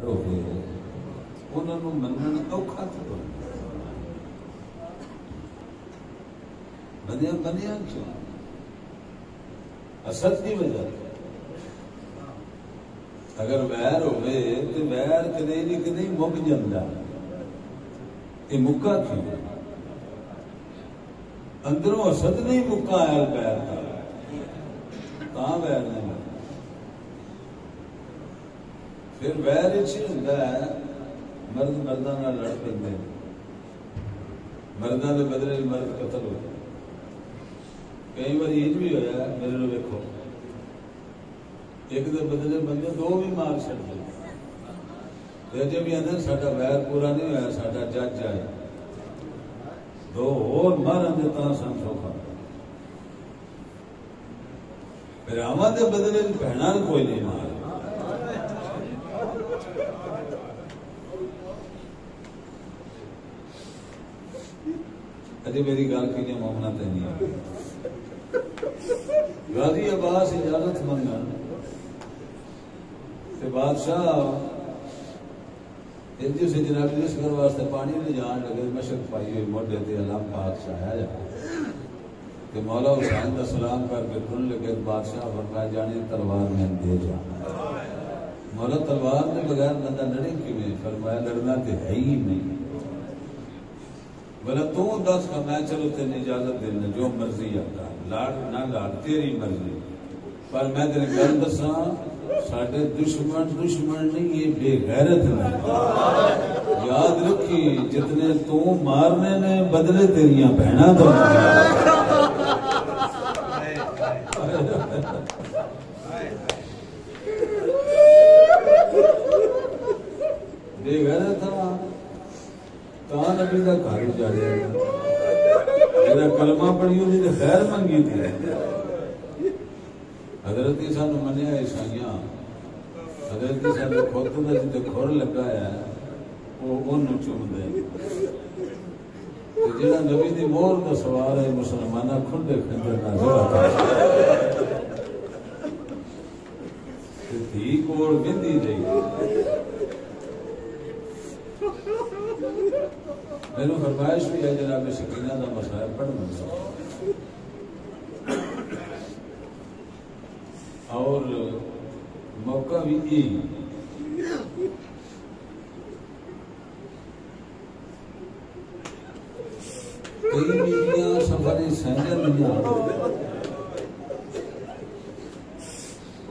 ہوئے انہوں نے منن اوکھا تو بنیا کیوں اصل کی وجہ اگر ویر ہوئے تو ویر کدے نہیں کدے مک جاتا یہ مکا کیوں اندروں اصد نہیں مکا ہے ویر کا ویر نہیں پھر ویر اچھی ہوتا ہے مرد مردوں لڑ پہ مردوں کے بدلے مرد قتل ہو کئی بار یہ بھی ہوا میرے کو دیکھو ایک دے بدلے بندے دو بھی مار چڑھتے جب بھی آدھے ساڈا ویر پورا نہیں ہوا ساڈا جج آئے دو اور مارن دے تا سن سوکھا راواں دے بدلے بہناں کوئی نہیں مار اجے میری گل کی مومنا تے نہیں غازی عباس اجازت منگن تے بادشاہ جس جناب لشکر واسطے پانی لے جان لگے مشرق پائی ہوئی موڈے تے علم پاک شایا جا تے مولا حسین کا سلام کر کے کھن لگے بادشاہ فرمایا جانے تلوار میں دے جا مولا تلوار کے بغیر بندہ لڑے کیویں فرمایا لڑنا تے ہے ہی نہیں بلا تو دس کا میں چلو تین اجازت دینا جو مرضی آتا لاڑ نہ لاڑ تیری مرضی پر میں تیرے گل دساں ساڈے دشمن نہیں یہ بے غیرت نہیں یاد رکھی جتنے تو مارنے نے بدلے تیریاں بہناں تو بے غیرت کہاں نبی کا گھر اجاڑیا میرا کلمہ پڑھی ہوئی تو خیر منگی تھی حضرت سانو منیا عیسائیاں حضرت سانو خود کا جتنے کھر لگا ہے وہ چوم دے جہاں نبی دی مہر کا سوار ہے مسلمانہ کھنڈے کھنجر نہ تھی کوڑ گندی جائی میرے فرمائش بھی ہے جناب سکینہ کا مسائل پڑھنا اور موقع بھی کئی بیویاں سفر سینجر نہیں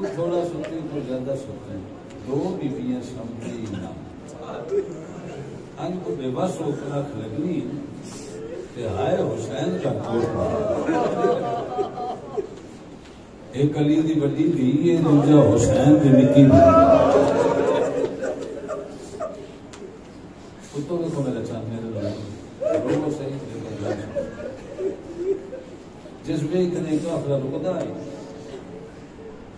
تھوڑا سوتے تو زیادہ سوتے دو بیویاں سمجھے ہی نہ ان کو بے بس ہو کر رکھ لگی کہ ہائے حسین کا کوٹا ایک علی دی بڑی تھی یہ دوجا حسین دی نکی تھی کتوں کو میرا چاند میرے لوگوں صحیح جس میں اتنے کافلا رکدا ہے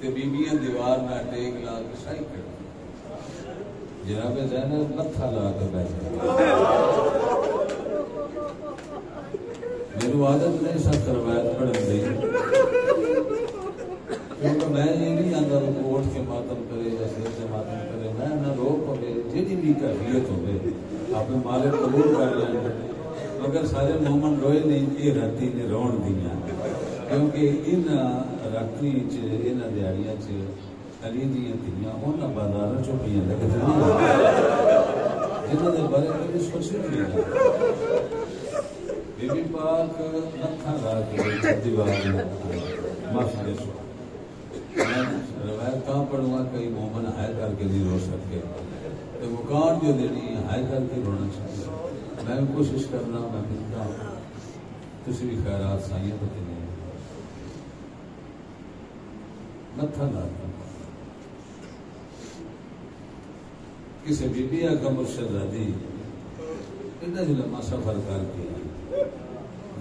کہ بیبیاں دیوار میں ٹیک لا کے سائی کر جناب زینب متھا لا کے بیٹھے میری عادت نہیں سخت روایت پڑھن دی کیونکہ میں یہ نہیں آتا اٹھ کے ماتم کرے یا سر سے ماتم کرے میں نہ رو پوے جی بھی کیفیت ہوئے آپ مالک قبول کر لیں مگر سارے مومن روئے نہیں یہ راتی نے رون دیا کیونکہ ان راتی چ دیہڑیاں چ علی دیاں تھیاں انہاں بازاراں چوں پیاں لگدیاں جنہاں دے بارے کبھی سوچے نہیں بی بی پاک نتھا لا کے دیوار میں معاف دے سو روایت کہاں پڑھوں گا کئی مومن ہائے کر کے نہیں رو سکتے تو مکان جو دینی ہائے کر کے رونا چاہیے میں بھی کوشش کرنا میں ملتا ہوں کسی بھی خیرات سائیاں تو نہیں نتھا لا کسی بی بی کا مرشد رضی اتنا جو لمحہ سفر کر کے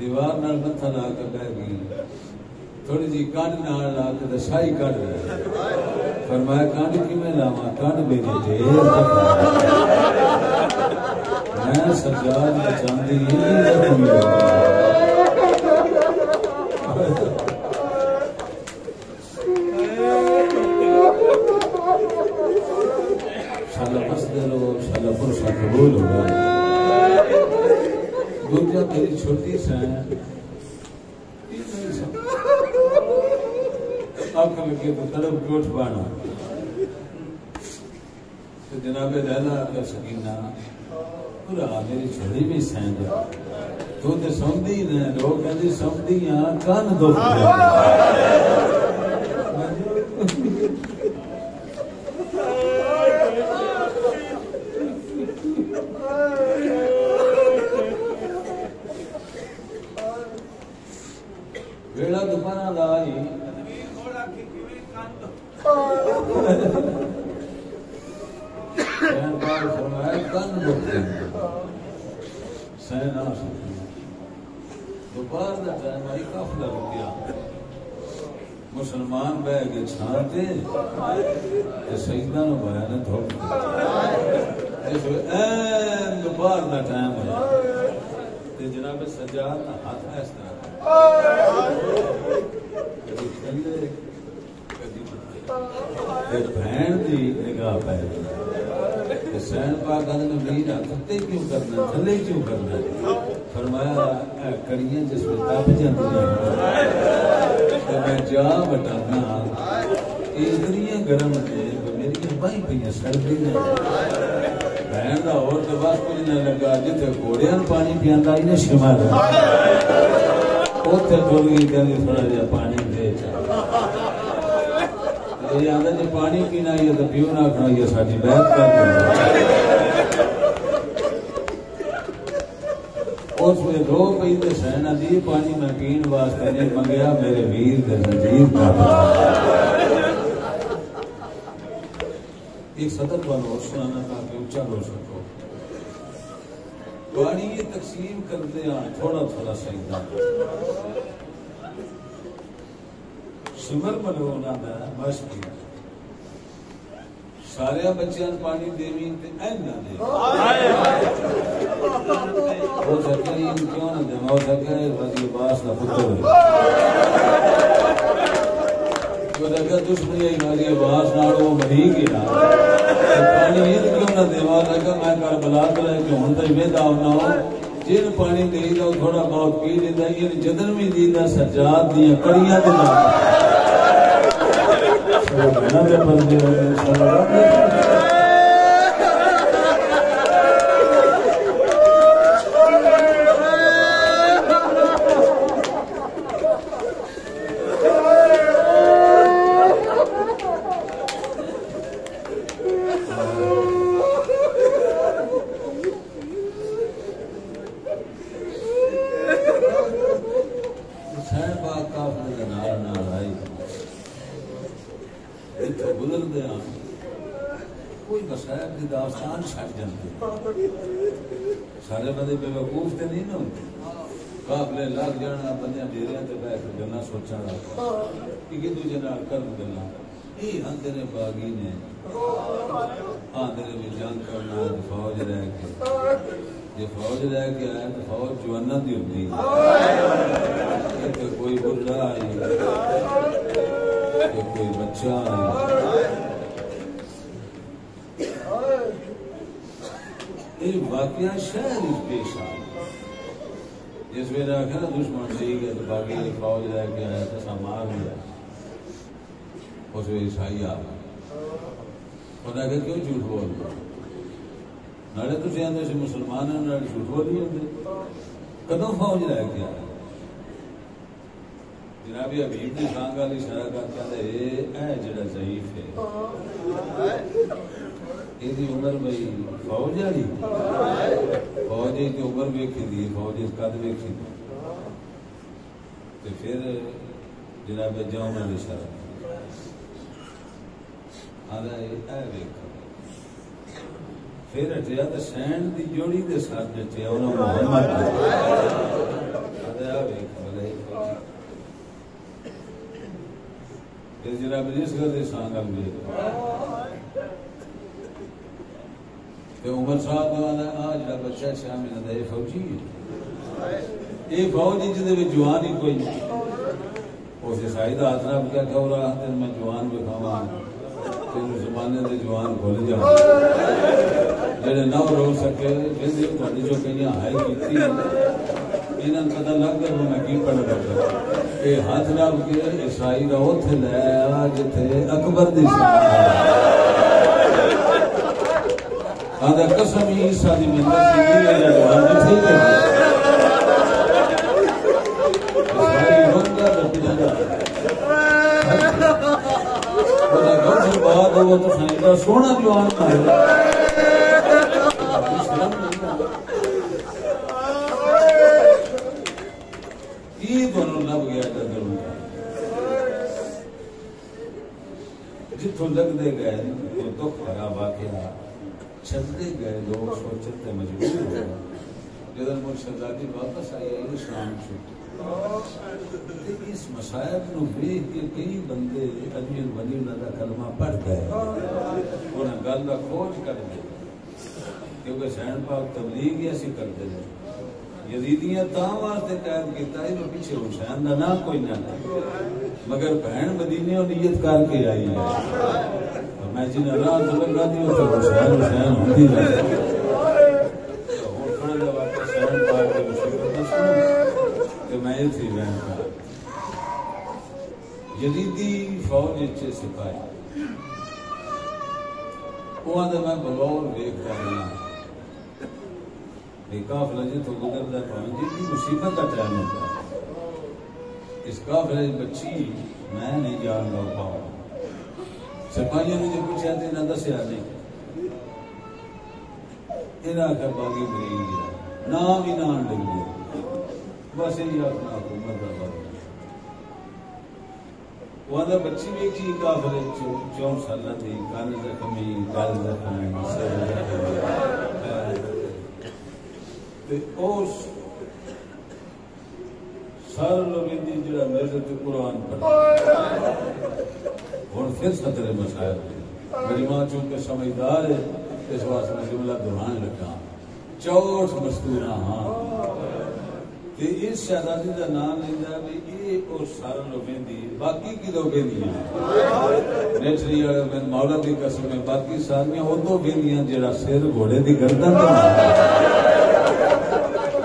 دیوار نال متھا لا کے بہ گئی تھوڑی جی کانڈ نال لا کے دشائی کٹ رہے فرمایا کانڈ کی میں لاواں کانڈ میری ڈھیر میں سجاد بچاندی ہستے رہو انشاءاللہ پرسہ قبول ہوگا. دوسرا میری چھوٹی سین آنکھ لگے تو طرف کی اٹھ بانا تو جناب لیلا کا سکینہ پورا میری چھوڑی بھی سین جا تو تے سمدھی نے لوگ کہتے سمدھیاں کان دکھ ویڑا دوپہر لائی فرمایا کن دکھتے سین آ سکتے دوپہر کا ٹائم آئی قافلہ رکیا مسلمان بہ گئے چھانتے سجدہ نو بایا نے دھوپ این دوپہر کا ٹائم ہے جناب سجاد ہاتھ اس طرح کبھی تھلے کبھی بھتے بہن دی نگاہ پہ حسین پاک نے میرا تھتے کیوں کرنا تھلے کیوں کرنا فرمایا کڑیاں جس میں تپ جاتی تو میں جا بٹانا اتنی گرم نے میری بائی پہ سردی نے بہن کا اور تو بس کچھ نہ لگا جتنے گھوڑیاں پانی پیانا ہی نہ شمار اتنے ٹر گئی کہ تھوڑا جہا پانی دے آتا جی پانی پینا ہے تو پیو نہ کھانا یہ ساری بحث کر اس میں رو پی تو سہنا دی پانی میں پین واسطے نے منگیا میرے ویر کے زنجیر کا ایک صدر پر اور سنانا تاکہ اونچا ہو سکو پانی یہ تقسیم کرتے ہیں تھوڑا تھوڑا سجدہ سمر ملونا دا مشق سارے بچیاں پانی دیویں تے این نہ دے وہ سکرین کیوں نہ دے وہ سکرے وزی باس نہ پتر جو لگا دشمنی آئی وزی باس نہ وہ مری گیا پانی یہ کیوں نہ دے وہ لگا میں کربلا کرے کہ ہن تے ویدا نہ ہو جن پانی دے دا تھوڑا بہت پی لیتا یہ جدن بھی دیدا سجاد دی کڑیاں دے بہنا دے بندے داستان چھٹ جاتے سارے بندے بے وقوف تے نہیں نہ ہوتے قافلے لگ جانا بندے ڈیریاں تے بیٹھ کے گلاں سوچنا کہ دوجے نال کرن گلاں یہ ہندے نے باغی نے آندے نے جنگ کرنا فوج رہ کے یہ فوج رہ کے آیا تو فوج جواناں دی ہوندی کہ کوئی بڑھا آئی کہ کوئی بچہ آئی یہ واقعہ شہر پیش آیا جس ویلے آخر دشمن سی گیا تو باقی فوج رہ کے آیا تو سامار ہوا اس ویلے عیسائی آ انہیں آخر کیوں جھوٹ بول رہے نالے تسی آندے سی مسلمان ہیں نالے جھوٹ بول نہیں ہوتے کدوں فوج رہ کے آیا جناب حبیب کی سانگ والی اشارہ کر کہتے اے جڑا ضعیف ہے یہ عمر بھائی فوج والی فوج کی عمر ویکھی دی فوج قد ویکھی تو پھر جناب جاؤں میں اشارہ آدھا اے ویکھو پھر ہٹیا تو سینڈ دی جوڑی دے ساتھ ہٹیا انہوں محمد آدھا اے ویکھو پھر جناب جس گھر دے سانگل ویکھو کہ عمر صاحب نے آج جڑا بچہ شامل ہے یہ فوجی ہے یہ فوجی جدے وچ جوان ہی کوئی نہیں اس عیسائی دا ہاتھ رب کیا کہ رہا دن میں جوان بھی کھاواں تین زمانے دے جوان بھول جا جڑے نہ رو سکے تھوڑی جو کہیں ہائی کی انہوں نے پتا لگ گیا میں کی پڑھ رہا یہ ہاتھ رب کے عیسائی کا اتنے لایا جتنے اکبر دی آدھا قسم ہی عیسیٰ دی محنت سی جوان جتنے ہی عیسائی رنگا رپیدہ بڑا گھر سے بعد ہوا تو سائنگا سونا جوان مارے دونوں لب گیا جدوں جتوں لگتے گئے دکھ بھرا واقعہ چلتے گئے لوگ سوچتے مجبور ہو گئے جدوں مرشدزادی واپس آئی اسلام چھوٹی اس مسائب نو دیکھ کے کئی بندے اجمیر ولی اللہ کا کلمہ پڑھ گئے انہیں گل کا کھوج کر دے کیونکہ حسین پاک تبلیغ ایسی کرتے ہیں یزیدیاں تاں واسطے قید کیتا ہے پیچھے حسین دا نام کوئی نہ مگر بہن مدینے اور نیت کر کے آئی ہے میں جن اللہ تو لگا دی تو حسین حسین ہوندی رہے اور پڑھ دا واقعہ حسین پاک کے مشکل نہ سنو کہ میں یہ تھی بہن کا یزیدی فوج اچھے سپاہی وہ آدھا میں بغور دیکھ کر رہا قافلہ جی تو گزرتا ہے جی کی مصیبت کا ٹائم ہوتا ہے اس قافلے بچی میں نہیں جان لو پاؤں سپاہیوں نے جو پوچھا تھے نہ دسیا نہیں انہاں کا باغی مریض گیا نام ہی نام لگ گیا بس یہ اپنا حکومت کا بات وہاں بچی بھی ایک ہی قافلے 4 سالہ تھی کان زخمی گل زخمی سر زخمی اس سارے لوگوں کی جڑا میرے تے قرآن پڑھا ہوں پھر سطر مسائل میری ماں چونکہ سمجھدار ہے اس واسطے میں جملہ دہران لگا 64 مستورہ ہاں تے اس شہزادی کا نام لینا بھی یہ اور سارے لوگوں کی باقی کی لوگوں کی نیچری والے مولا کی قسم ہے باقی ساریاں ادو بھی جڑا سر گھوڑے کی گردن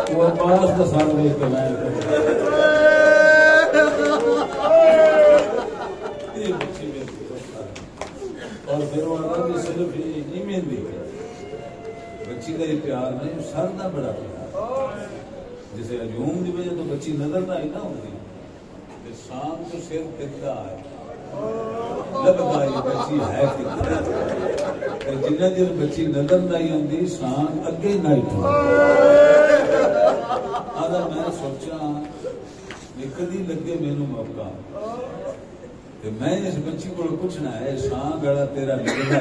وہ عباس کا ساتھ لے کے میں اور پھر وہ آدھا صرف ایمین دی بچی کا یہ پیار نہیں سر نہ بڑا پیار جسے ہجوم دی وجہ تو بچی نظر نہ ہی نہ ہوتی شام تو سر کتا ہے لگتا ہے بچی ہے کتا جنہ دیر بچی نظر نہیں ہوتی شام اگے نہ آدھا میں سوچا کدی لگے مینو موقع کہ میں اس بچی کو پوچھنا ہے شان گڑا تیرا نکلا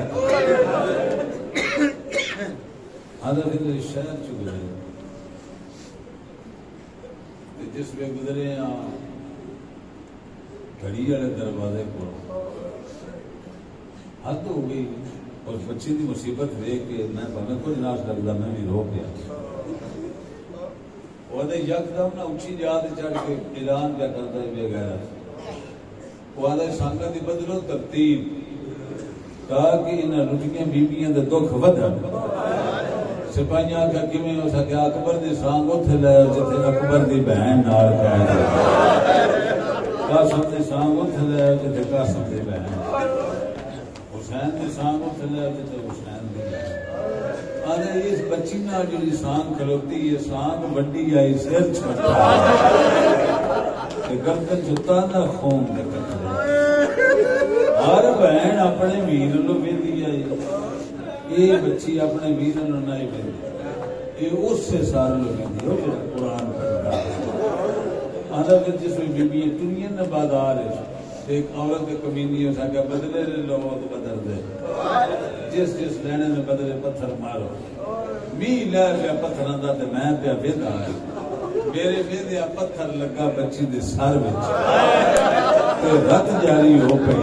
آدھا پھر شہر چ گزرے جس میں گزرے گھڑی والے دروازے کو حد ہو گئی اور بچی کی مصیبت دیکھ کے میں بھاویں کچھ نہ لگتا میں بھی رو گیا وہ یکدم نہ اچھی جات چڑھ کے اعلان کیا کرتا ہے بے غیرت وہ آدھے سانگا دی بدلو ترتیب تاکہ انہاں لٹکیاں بیبیاں دے دکھ ودھن سپاہیاں آکھیا کیویں ہو سکیا اکبر دی سانگ اوتھے لے جتھے اکبر دی بہن نال قید قاسم دی سانگ اوتھے لے جتھے قاسم دی بہن حسین دی سانگ اوتھے لے جتھے حسین دی بہن آدھے اس بچی نہ جڑی سانگ کھلوتی ہے سانگ بڑی آئی سر چھوٹا گردن جتا نہ خون دے ہر بہن اپنے ویر لو ویندی آئی یہ بچی اپنے ویر لو نہیں ویندی یہ اس سے سارے لو ویندی ہو جڑا قرآن پڑھتا آدھا کہ جس میں بی بی دنیا نے بازار ہے ایک عورت کے کمینی ہو سکا بدلے لو تو بدل دے جس جس لینے میں بدلے پتھر مارو می لے پیا پتھر آندا تے میں پیا ویدا میرے ویدیا پتھر لگا بچی دے سر وچ تے رت جاری ہو پئی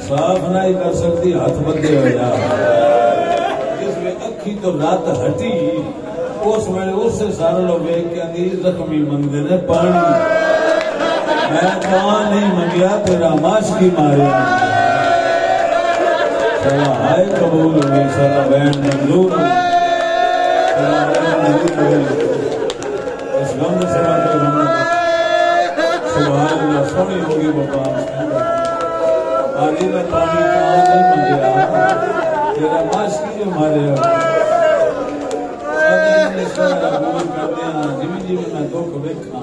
صاف نہیں کر سکتی ہاتھ بدے ہو جا جس میں اکھی تو رات ہٹی اس میں اس سے سارے لوگ ویکھ کے اندی زخمی منگدے نے پانی میں دعا نہیں منگیا تیرا ماشکی مارے ہائے قبول ہوئی سارا بین منظور اس غم سے سبحان اللہ سونی ہوگی مقام آگے میں پانی کہاں نہیں منگیا تیرا معاشقی جو مارے قبول کرتے ہیں جی میں دکھ ویکھاں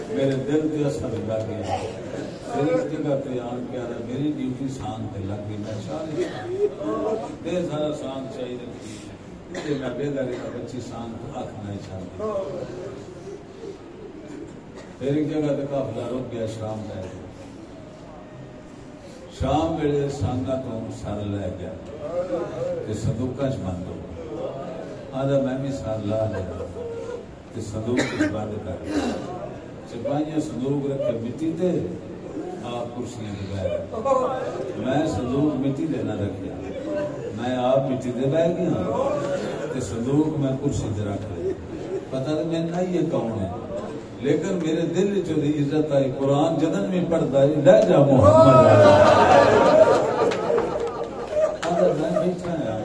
میرے دل تے اثر لگ گیا میری جگہ پہ آن کے آ رہا میری ڈیوٹی سان پہ لگ گئی میں سارے دے سارا سان چاہیے رکھی میں بے داری کا بچی سان آکھنا ہی چاہتی پھر ایک جگہ پہ قافلہ رک گیا شام لے گیا شام ویلے سانگا تو سر لے گیا کہ صندوقہ چ بند ہو آدھا میں بھی سر لا لیا کہ صندوق اس بند کر سپاہیاں صندوق رکھے مٹی دے آپ کرسیاں دے بیٹھ میں صندوق مٹی دے نہ رکھیا میں آپ مٹی دے بیٹھ گیا کہ صندوق میں کرسی دے رکھ لے پتہ نہیں میں نہ یہ کون ہے لیکن میرے دل جو دی عزت آئی قرآن جدن میں پڑھتا ہے لے جا محمد اگر میں بیٹھا ہے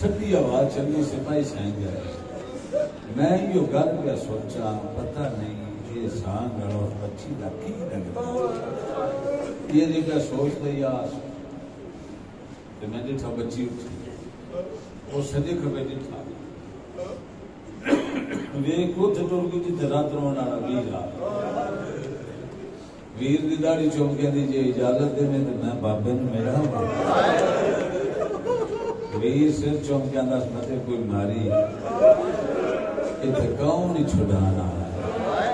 ٹھنڈی آواز چلنی سپاہی سائیں گئے میں یہ گل پہ سوچا پتہ نہیں یہ سانگ اور بچی کا کی لگتا یہ نہیں پہ سوچ دے یار کہ میں جٹھا بچی اٹھی وہ سجے کھبے جٹھا ویک اٹھ ٹر گئی جتنے رات رونا ویر آ ویر دی داڑھی چوم کے دیجیے اجازت دے میں بابے نے میرا ویر سر چوم کے اندر متے کوئی ماری اتنے کون ہی چھڑانا ہے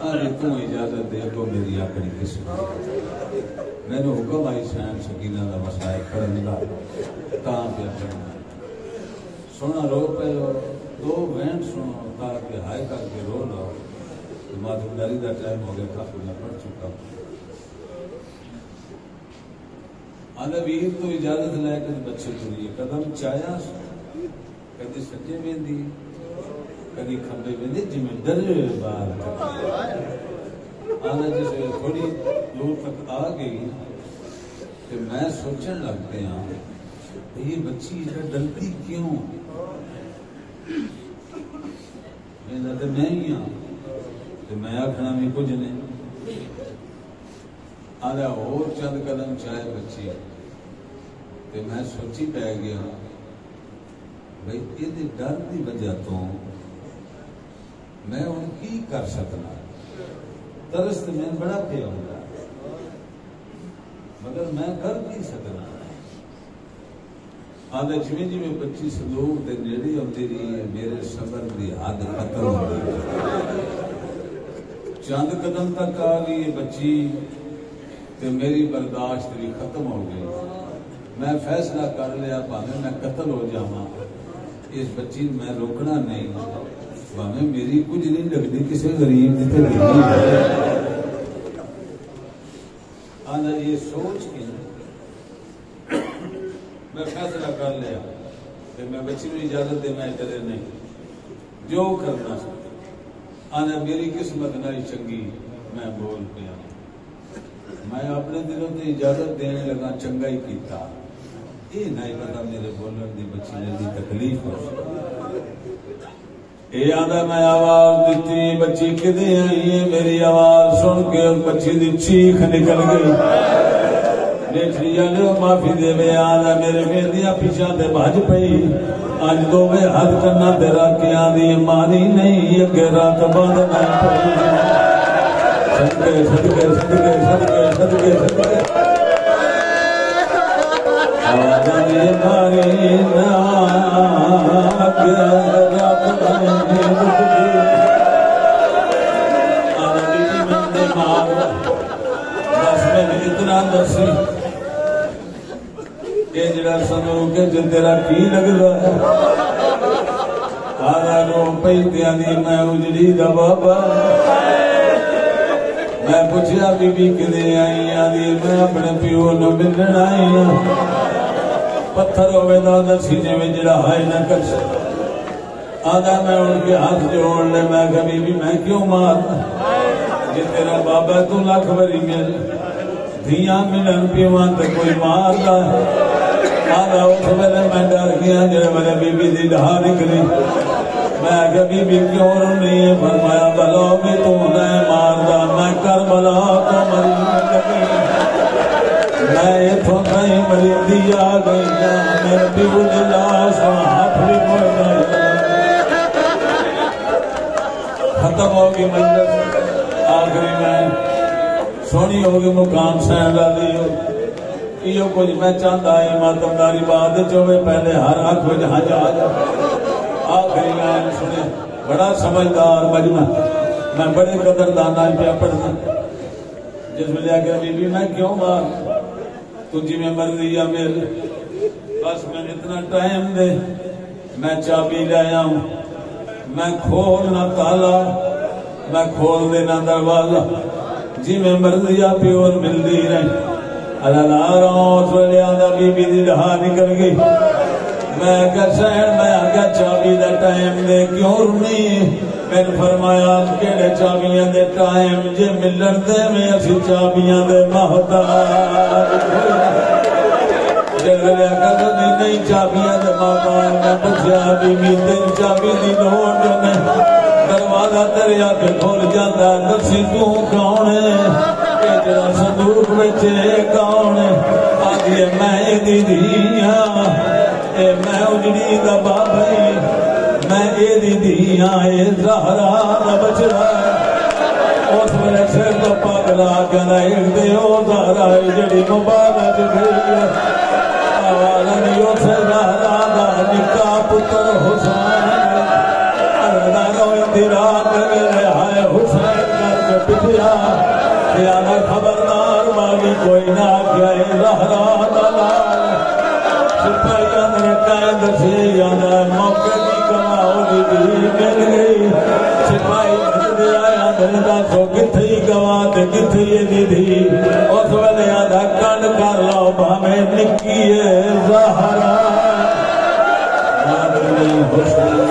آنے تو اجازت دے کو میری اپنی قسمت میں نے حکم آئی شاہم سکینہ دا مسائل پڑھنے دا تاں پہ پڑھنا سونا رو پہ دو وینٹ سنو تاکہ ہائے کر کے رو لو مادم داری دا ٹائم ہو گیا کافی میں پڑھ چکا آنے ویر تو اجازت لائے کہ بچے پوری قدم چایا کدی سجے میں دی کدی کھمبے میں دی جی میں ڈر بار آنے جسے تھوڑی دور تک آ گئی کہ میں سوچن لگتے ہیں یہ بچی ڈلتی کیوں میں ہی ہاں کہ میں آکھنا بھی کچھ نہیں آدھا اور چند قدم چاہے بچی کہ میں سوچی پہ گیا بھئی یہ ڈر دی وجہ تو میں ان کی کر سکنا ترست میں بڑا پیا ہوگا مگر میں کر نہیں سکنا آدھا جویں جی میں بچی صندوق دے نیڑی ہوتی رہی ہے میرے صبر دی حد ختم ہو گئی چند قدم تک آ گئی بچی تے میری برداشت بھی ختم ہو گئی میں فیصلہ کر لیا بھاویں میں قتل ہو جاواں اس بچی میں روکنا نہیں بھاویں میری کچھ نہیں لگتی کسی غریب دی تے نہیں آدھا یہ سوچ کے میں فیصلہ کر لیا کہ میں بچی میں اجازت دے میں ادھر نہیں جو کرنا آنا میری قسمت نہیں چنگی میں بول پیا میں اپنے دلوں سے اجازت دینے لگا چنگا ہی کیتا یہ نہیں پتا میرے بولن دی بچی نے دی تکلیف ہو یہ آدھا میں آواز دیتی بچی کدے آئی ہے میری آواز سن کے بچی دی چیخ نکل گئی معافی دے وے آنا میرے میردیاں پیچھا تے بھج پئی آج دو وے ہاتھ کرنا تیرا کیا دی مانی نہیں اگے رات بند نہ پئی صدقے صدقے صدقے صدقے صدقے صدقے آواز دی ماری نہ اگے رات بند آنا بیٹی میں دے مار بس میں اتنا درسی یہ جڑا صندوق ہے جو تیرا کی لگ رہا ہے آدھا رو پیتیاں دی میں اجڑی دا بابا میں پوچھیا بی بی کدے آئی آدھی میں اپنے پیو نو ملن آئی ہوں پتھر ہوئے دا سینے میں جڑا ہائے نہ کر سکتا آدھا میں ان کے ہاتھ جوڑ لے میں کہا بی بی میں کیوں مارتا یہ تیرا بابا تو لاکھ بری میرے دھیاں ملن پیوان تے کوئی مارتا ہے آدھا اس ویلے میں ڈر گیا جی میرے بی بی دی ڈھا نکلی میں آگے بی بی کیوں رونی ہے فرمایا بلو بھی تو نہیں ماردا میں کربلا تو مری لگی میں اتھوں کہیں مری دیا گئی میرے پیو دی لاش ہاتھ بھی کوئی نہیں ختم ہوگی مجلس آخری میں سونی ہوگی مقام سین والی یہ کچھ میں چاہتا ہے ماتمداری بات چوے پہلے ہر آنکھ میں جہاں جا آخری میں سنے بڑا سمجھدار مجمع میں بڑے قدردانا پہ پڑھنا جس میں لیا کہ بی بی میں کیوں مار تجھے میں مرضی یا میرے بس میں اتنا ٹائم دے میں چابی لے آؤں میں کھولنا تالا میں کھول دینا دروازہ جی میں مرضی یا پیور مل دی رہے اللہ رہوں اس ویلے آدھا بی بی دی ڈھا نکل گئی میں کہا سہن میں آگا چابی دا ٹائم دے کیوں رونی میں نے فرمایا کیڑے چابیاں دے ٹائم جے ملن دے میں اسی چابیاں دے محتاج جلد لیا کہا نہیں چابیاں دے محتاج میں پچھا بی بی تین چابی دی لوڑ نہیں دروازہ تیرے آگے کھول جاتا ہے دسی تو کون ہے جرا صندوق بچے کون آگے میں دی دیاں میں اجڑی دا بابی میں اے دی دیاں اے زہرا دا بچڑا اس میرے سر تو پاگلا کہنا ایک دے او زہرا جڑی مبارک گئی آوالا نیو سے زہرا دا نکا پتر حسین اردارو اندرا کرے ہائے حسین کر کے پتیا خیانہ خبردار مالی کوئی نہ گئے زہرا دلال سپاہی اندر قائد سے یانا موقع کی کماؤ دی مل گئی سپاہی اندر آیا دلدہ سو کتھئی گوات کتھئی دی دی اس ویلے آدھا کن کر لو بھامے نکیے زہرا مادری حسین